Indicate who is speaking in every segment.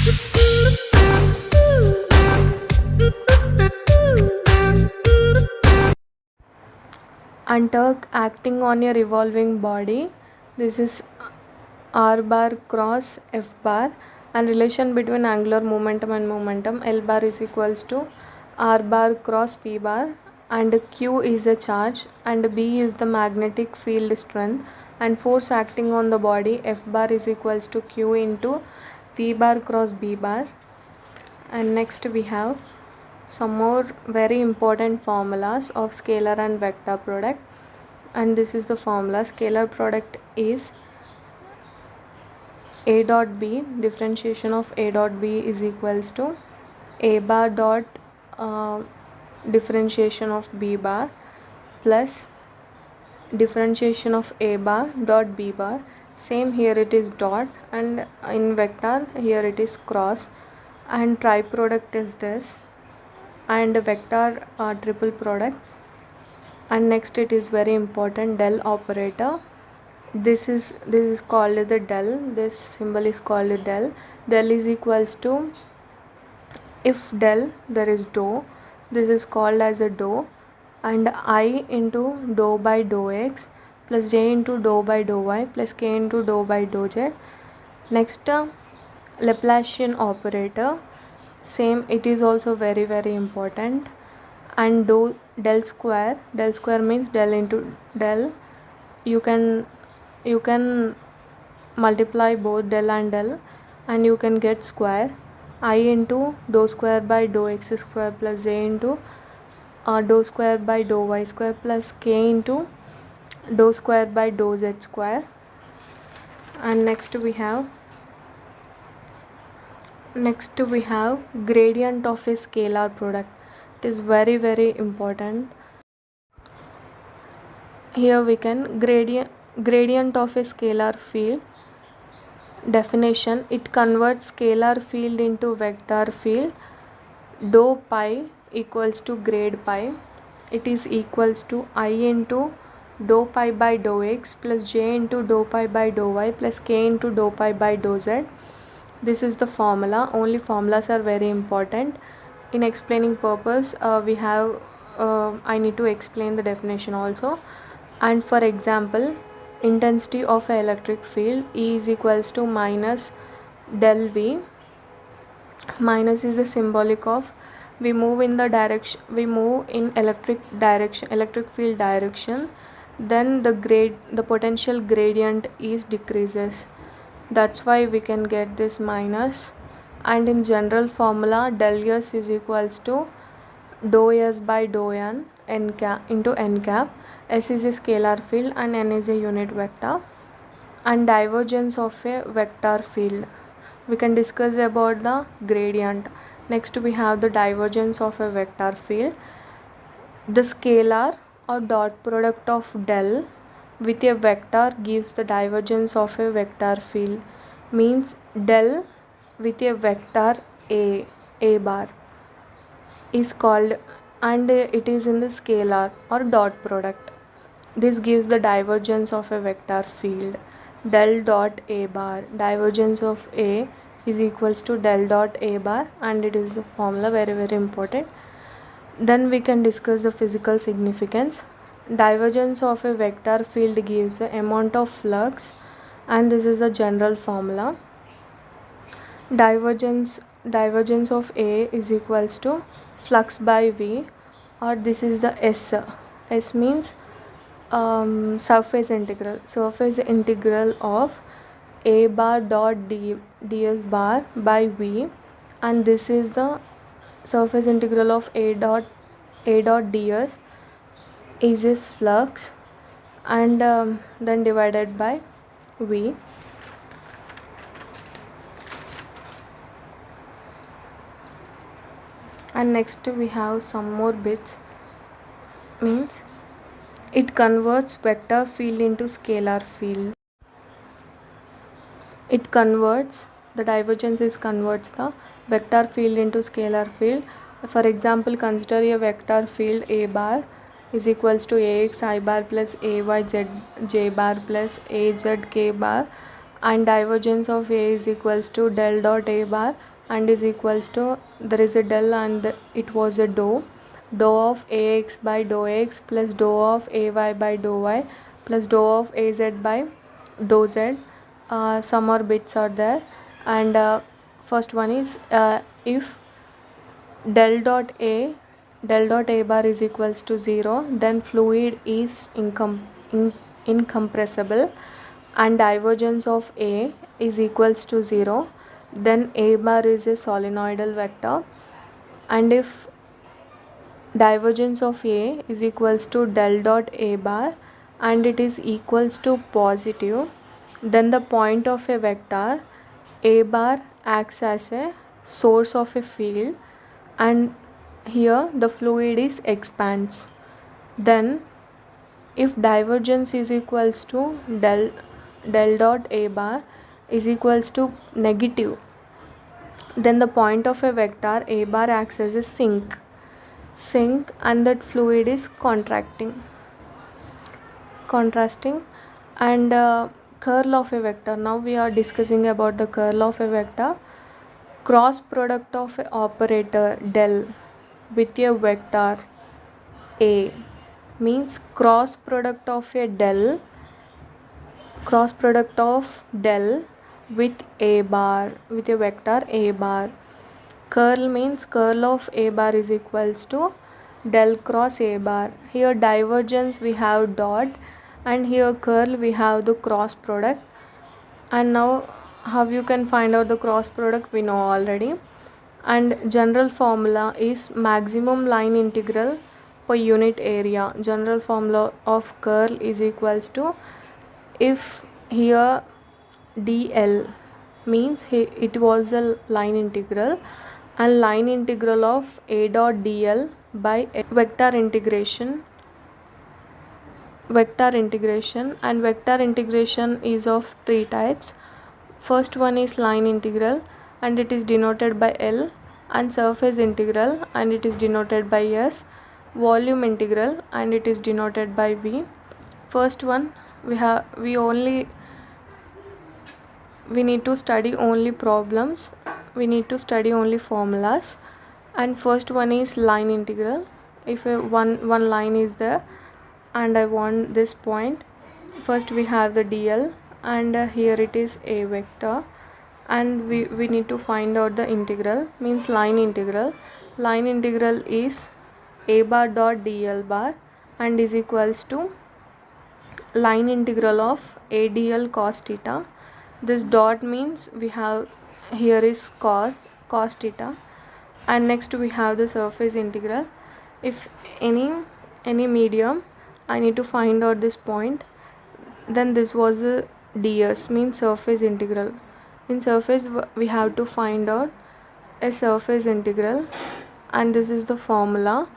Speaker 1: And torque acting on a revolving body, this is r bar cross f bar, and relation between angular momentum and momentum, L bar is equals to r bar cross p bar, and q is a charge and b is the magnetic field strength, and force acting on the body, F bar is equals to q into p bar cross b bar. And next we have some more very important formulas of scalar and vector product, and this is the formula. Scalar product is a dot b, differentiation of a dot b is equals to a bar dot differentiation of b bar plus differentiation of a bar dot b bar. Same here, it is dot, and in vector here it is cross, and tri product is this, and vector triple product. And next it is very important, del operator. This is called the del, this symbol is called del. Del is equals to, if del there is dou, this is called as a dou, and I into dou by dou x plus j into dou by dou y plus k into dou by dou z. Next Laplacian operator, same, it is also very important, and del square means del into del, you can multiply both del and del and you can get square, I into dou square by dou x square plus j into dou square by dou y square plus k into dou square by dou z square. And next we have gradient of a scalar product. It is very important. Here we can gradient of a scalar field. Definition: it converts scalar field into vector field. Dou pi equals to grade pi. It is equals to I into dou pi by dou x plus j into dou pi by dou y plus k into dou pi by dou z. This is the formula. Only formulas are very important. In explaining purpose, we have I need to explain the definition also. And for example, intensity of an electric field, E is equals to minus del V. Minus is the symbolic of we move in electric field direction, then the potential gradient is decreases. That's why we can get this minus. And in general formula, del S is equals to dou S by dou n cap into n cap. S is a scalar field and n is a unit vector. And divergence of a vector field, we can discuss about the gradient. Next we have the divergence of a vector field. The scalar or dot product of del with a vector gives the divergence of a vector field. Means del with a vector a bar is called, and it is in the scalar or dot product. This gives the divergence of a vector field. Del dot a bar, divergence of a is equals to del dot a bar, and it is the formula, very important. Then we can discuss the physical significance. Divergence of a vector field gives the amount of flux, and this is the general formula. Divergence of A is equals to flux by V, or this is the S. S means surface integral of A bar dot ds bar by V, and this is the surface integral of A dot ds is a flux, and then divided by V. And next we have some more bits. Means it converts vector field into scalar field. It converts, the divergence is converts the vector field into scalar field. For example, consider a vector field A bar is equals to ax I bar plus ay z j bar plus az k bar, and divergence of A is equals to del dot A bar and is equals to, there is a del and it was a dou of ax by dou x plus dou of ay by dou y plus dou of az by dou z. Some more bits are there, and first one is if del dot a bar is equals to 0, then fluid is incompressible and divergence of A is equals to 0, then A bar is a solenoidal vector. And if divergence of A is equals to del dot A bar and it is equals to positive, then the point of a vector A bar acts as a source of a field, and here the fluid is expands. Then if divergence is equals to del dot A bar is equals to negative, then the point of a vector A bar acts as a sink, and that fluid is contrasting. And curl of a vector. Now we are discussing about the curl of a vector. Cross product of a operator del with a vector A means cross product of del with a bar, with a vector A bar. Curl means curl of A bar is equals to del cross A bar. Here divergence we have dot, and here curl we have the cross product. And now how you can find out the cross product we know already. And general formula is maximum line integral per unit area. General formula of curl is equals to, if here dl means it was a line integral, and line integral of a dot dl by vector integration, and vector integration is of three types. First one is line integral and it is denoted by L, and surface integral and it is denoted by S, volume integral and it is denoted by V. First one we need to study only problems, we need to study only formulas. And first one is line integral. If one line is there and I want this point, first we have the dl, and here it is a vector, and we need to find out the integral, means line integral. Line integral is a bar dot dl bar and is equals to line integral of a dl cos theta. This dot means we have here is cos theta. And next we have the surface integral. If any medium I need to find out this point, then this was a ds, means surface integral. In surface we have to find out a surface integral, and this is the formula.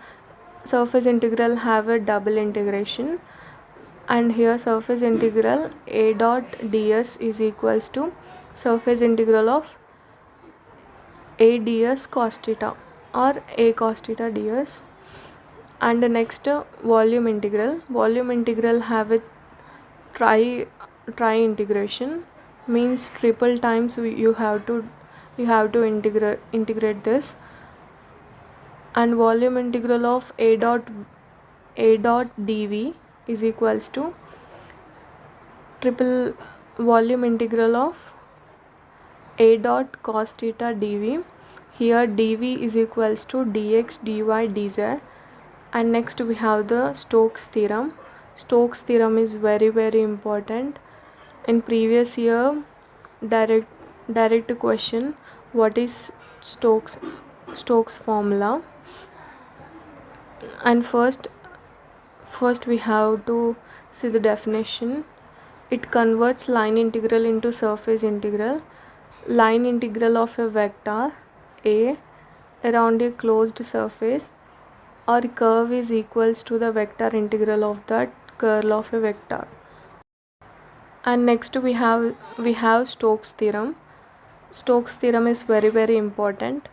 Speaker 1: Surface integral have a double integration, and here surface integral a dot ds is equals to surface integral of a ds cos theta or a cos theta ds. And the next volume integral have a tri integration, means triple times you have to integrate this. And volume integral of a dot dv is equals to triple volume integral of a dot cos theta dv. Here dv is equals to dx dy dz. And next we have the Stokes theorem. Stokes theorem is very important. In previous year direct question, what is Stokes formula? And first we have to see the definition. It converts line integral into surface integral. Line integral of a vector A around a closed surface or curve is equals to the vector integral of that curl of a vector. And next we have Stokes theorem. Stokes theorem is very important,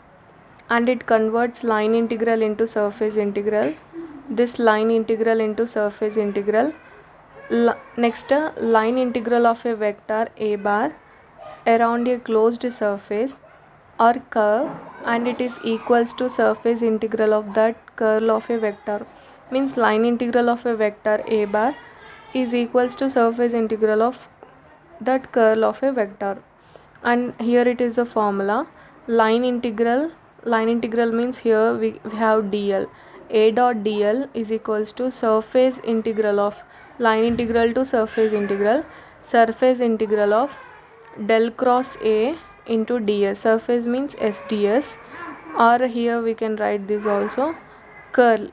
Speaker 1: and it converts line integral into surface integral. This line integral into surface integral. Next line integral of a vector a bar around a closed surface or curve, and it is equals to surface integral of that curl of a vector. Means line integral of a vector a bar is equals to surface integral of that curl of a vector. And here it is the formula. Line integral means here we have dl. A dot dl is equals to surface integral of line integral to surface integral of del cross A into ds. Surface means sds, or here we can write this also, curl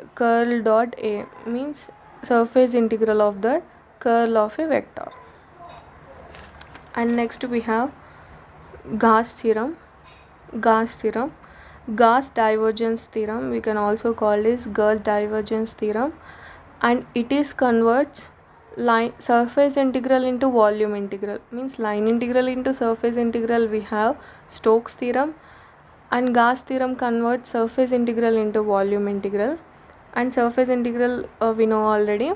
Speaker 1: dot A means surface integral of the curl of a vector. And next we have Gauss theorem. Gauss divergence theorem, we can also call this Gauss divergence theorem, and it is converts line surface integral into volume integral. Means line integral into surface integral we have Stokes theorem, and Gauss theorem converts surface integral into volume integral. And surface integral we know already,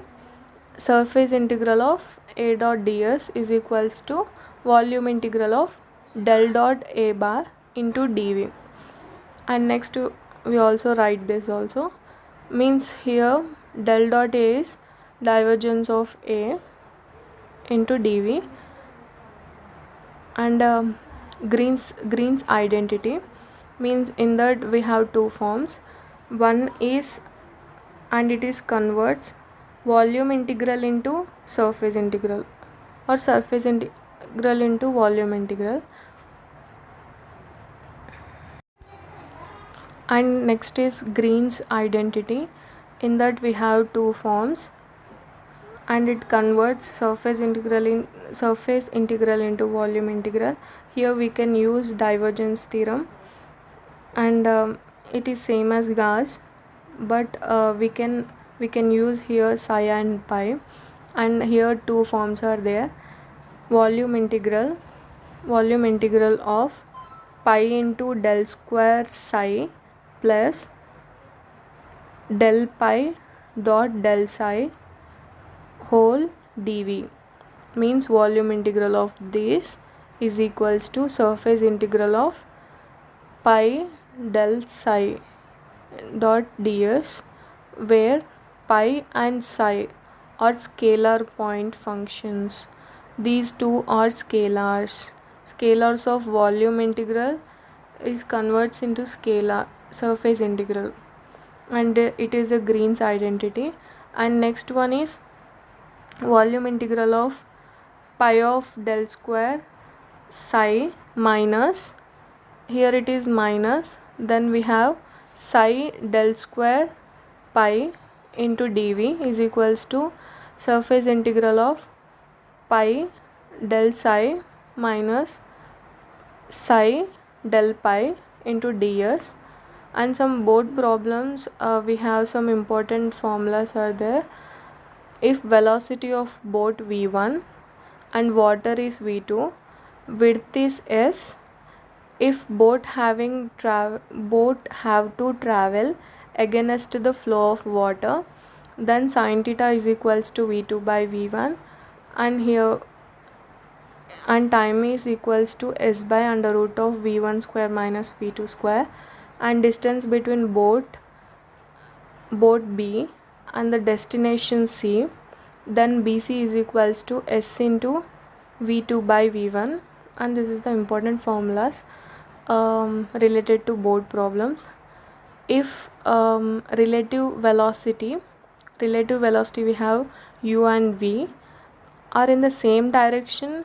Speaker 1: surface integral of A dot ds is equals to volume integral of del dot A bar into dv. And next we also write this also, means here del dot A is divergence of A into dv. And Green's identity, means in that we have two forms. One is, and it is converts volume integral into surface integral, or surface integral into volume integral. And next is Green's identity, in that we have two forms, and it converts surface integral into volume integral. Here we can use divergence theorem, and it is same as Gauss, but we can use here psi and pi, and here two forms are there. Volume integral of pi into del square psi plus del pi dot del psi whole dv, means volume integral of this is equals to surface integral of pi del psi dot ds, where pi and psi are scalar point functions. These two are scalars. Scalars of volume integral is converts into scalar surface integral, and it is a Green's identity. And next one is volume integral of pi of del square psi minus, here it is minus, then we have psi del square pi into dv is equals to surface integral of pi del psi minus psi del pi into ds. And some board problems, we have some important formulas are there. If velocity of boat v1 and water is v2, width is s, if boat have to travel against the flow of water, then sin theta is equals to v2 by v1, and here and time is equals to s by under root of v1 square minus v2 square, and distance between boat B and the destination C, then BC is equals to s into v2 by v1. And this is the important formulas related to board problems. If relative velocity we have u and v are in the same direction,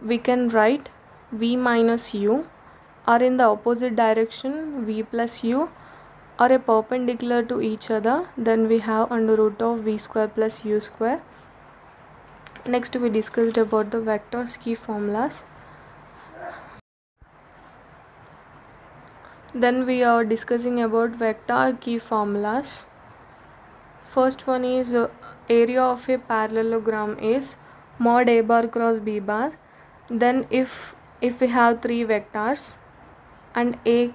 Speaker 1: we can write v minus u, or in the opposite direction v plus u, or a perpendicular to each other, then we have under root of v square plus u square. Next we discussed about the vectors key formulas. Then we are discussing about vector key formulas. First one is area of a parallelogram is mod a bar cross b bar. Then if we have three vectors, and if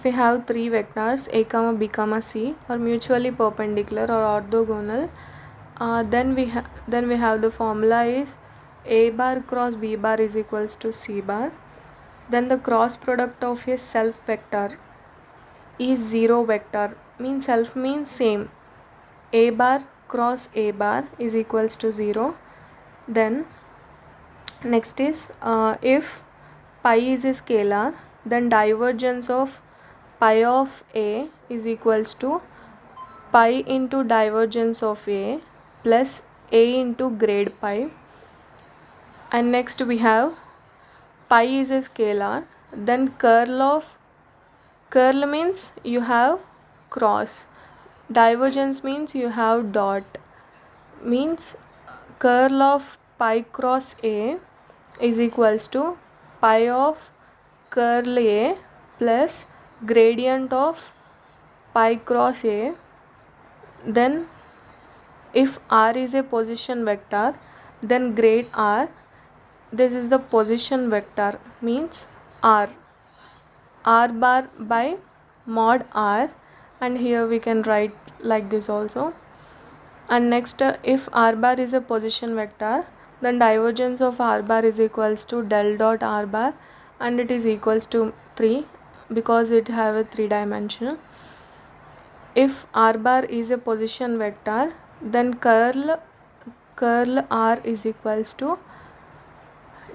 Speaker 1: we have three vectors a comma b comma c are mutually perpendicular or orthogonal, then we have the formula is a bar cross b bar is equals to c bar. then the cross product of a self vector is 0 vector. Means self means same. A bar cross A bar is equals to 0. Then next is if pi is a scalar, then divergence of pi of A is equals to pi into divergence of A plus A into grade pi. And next we have pi is a scalar, then curl means you have cross, divergence means you have dot, means curl of pi cross A is equals to pi of curl A plus gradient of pi cross A. Then if R is a position vector, then grade R, this is the position vector, means R bar by mod R, and here we can write like this also. And next if R bar is a position vector, then divergence of R bar is equals to del dot R bar, and it is equals to 3 because it have a 3 dimension. If R bar is a position vector, then curl R is equals to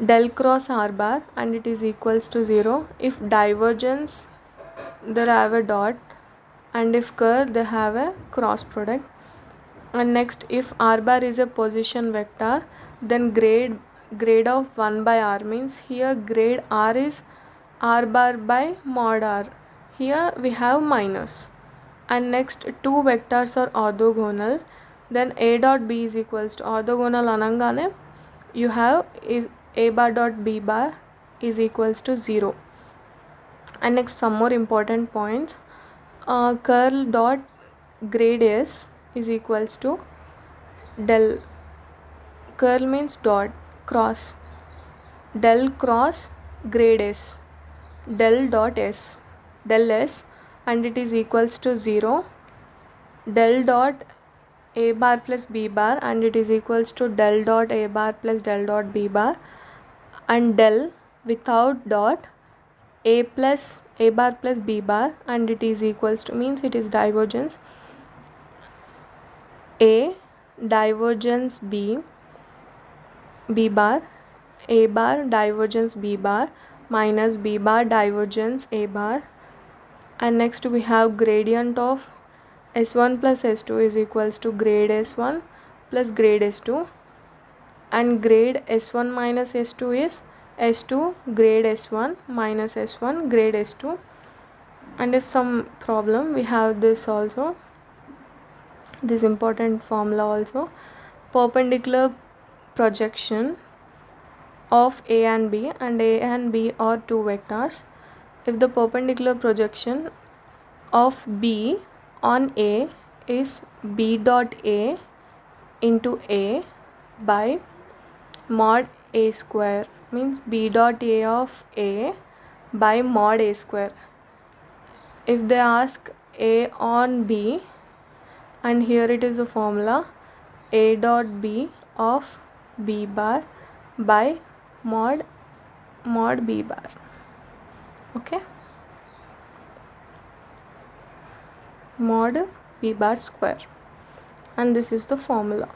Speaker 1: del cross R bar, and it is equals to 0. If divergence, they have a dot, and if curl, they have a cross product. And next, if R bar is a position vector, then grade of 1 by R, means here grade R is R bar by mod R, here we have minus. And next, two vectors are orthogonal, then A dot B is equals to orthogonal anangane you have is A bar dot B bar is equals to 0. And next, some more important points. Curl dot grade S is equals to del, curl means dot, cross, del cross grade S, del dot S, del S, and it is equals to 0. Del dot A bar plus B bar, and it is equals to del dot A bar plus del dot B bar, and del without dot A bar plus B bar, and it is equals to, means it is divergence A divergence B bar, A bar divergence B bar minus B bar divergence A bar. And next we have gradient of S1 plus S2 is equals to grade S1 plus grade S2, and grade S1 minus S2 is S2 grade S1 minus S1 grade S2. And if some problem, we have this also, this important formula also. Perpendicular projection of A and B, and A and B are two vectors. If the perpendicular projection of B on A is B dot A into A by mod A square, means B dot A of A by mod A square. If they ask A on B, and here it is a formula, A dot B of B bar by mod B bar. Okay, mod B bar square, and this is the formula.